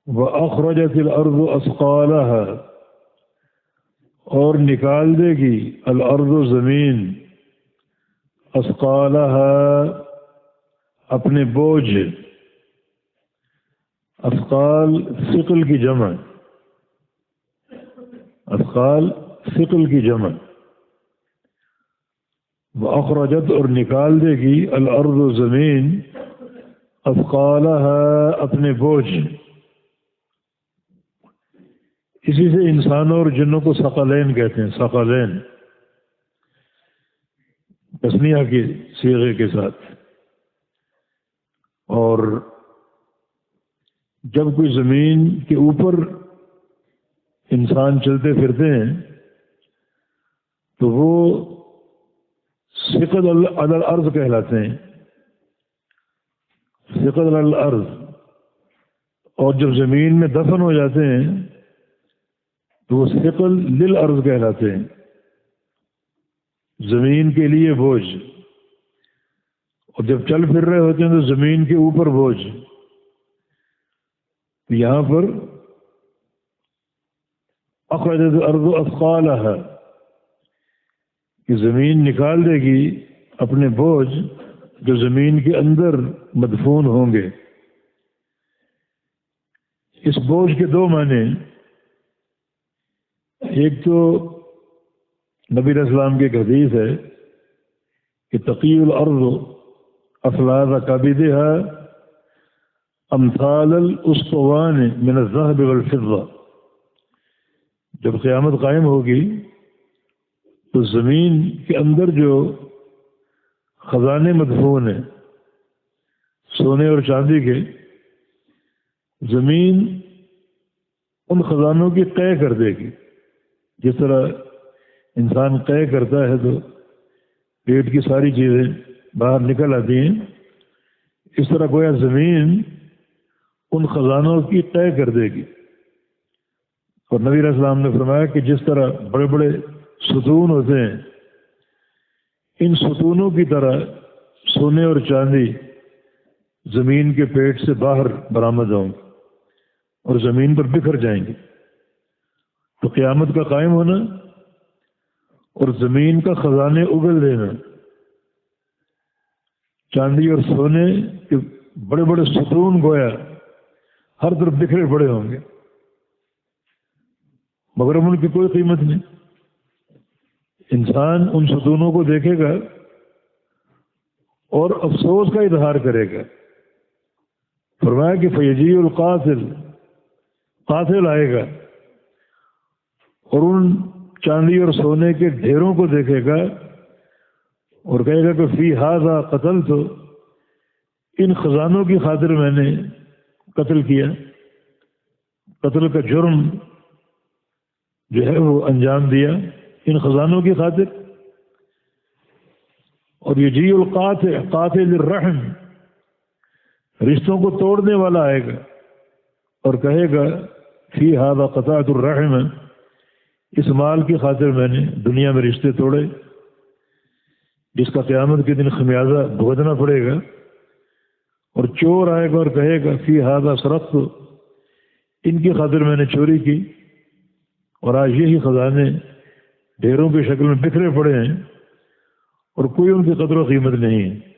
وَأَخْرَجَتِ الْأَرْضُ أَثْقَالَهَا، اور نکال دے گی الارض زمین، اثقالها اپنے بوجھ، اثقال ثقل کی جمع، اثقال ثقل کی جمع، وَأَخْرَجَتْ اور نکال دے گی الارض زمین، اثقالها اپنے بوجھ۔ اسی سے انسانوں اور جنوں کو ثقلین کہتے ہیں، ثقلین تثنیہ کے صیغے کے ساتھ۔ اور جب کوئی زمین کے اوپر انسان چلتے پھرتے ہیں تو وہ ثقل علی الارض کہلاتے ہیں، ثقل علی الارض۔ اور جب زمین میں دفن ہو جاتے ہیں تو وہ ثقل للارض کہلاتے ہیں، زمین کے لیے بوجھ۔ اور جب چل پھر رہے ہوتے ہیں تو زمین کے اوپر بوجھ۔ یہاں پر اخرجت الارض اثقالها کہ زمین نکال دے گی اپنے بوجھ جو زمین کے اندر مدفون ہوں گے۔ اس بوجھ کے دو معنی، ایک تو نبی علیہ السلام کی ایک حدیث ہے کہ تقی الارض افلاذ کبدها امثال الاسطوان من الذهب والفضة، جب قیامت قائم ہوگی تو زمین کے اندر جو خزانے مدفون ہیں سونے اور چاندی کے، زمین ان خزانوں کی قے کر دے گی۔ جس طرح انسان قے کرتا ہے تو پیٹ کی ساری چیزیں باہر نکل آتی ہیں، اس طرح گویا زمین ان خزانوں کی قے کر دے گی۔ اور نبی علیہ السلام نے فرمایا کہ جس طرح بڑے بڑے ستون ہوتے ہیں، ان ستونوں کی طرح سونے اور چاندی زمین کے پیٹ سے باہر برآمد ہوں گے اور زمین پر بکھر جائیں گے۔ تو قیامت کا قائم ہونا اور زمین کا خزانے اگل دینا، چاندی اور سونے کے بڑے بڑے ستون گویا ہر طرف بکھرے پڑے ہوں گے، مگر ان کی کوئی قیمت نہیں۔ انسان ان ستونوں کو دیکھے گا اور افسوس کا اظہار کرے گا۔ فرمایا کہ فیجیء القاتل، قاتل آئے گا اور ان چاندی اور سونے کے ڈھیروں کو دیکھے گا اور کہے گا کہ فی ھذا قتلت، ان خزانوں کی خاطر میں نے قتل کیا، قتل کا جرم جو ہے وہ انجام دیا ان خزانوں کی خاطر۔ اور یجیء القاطع، قاطع الرحم، رشتوں کو توڑنے والا آئے گا اور کہے گا فی ھذا قطعت الرحم، اس مال کی خاطر میں نے دنیا میں رشتے توڑے، جس کا قیامت کے دن خمیازہ بھگتنا پڑے گا۔ اور چور آئے گا اور کہے گا فی ھذا سرقت، ان کی خاطر میں نے چوری کی، اور آج یہی خزانے ڈھیروں کی شکل میں بکھرے پڑے ہیں اور کوئی ان کی قدر و قیمت نہیں ہے۔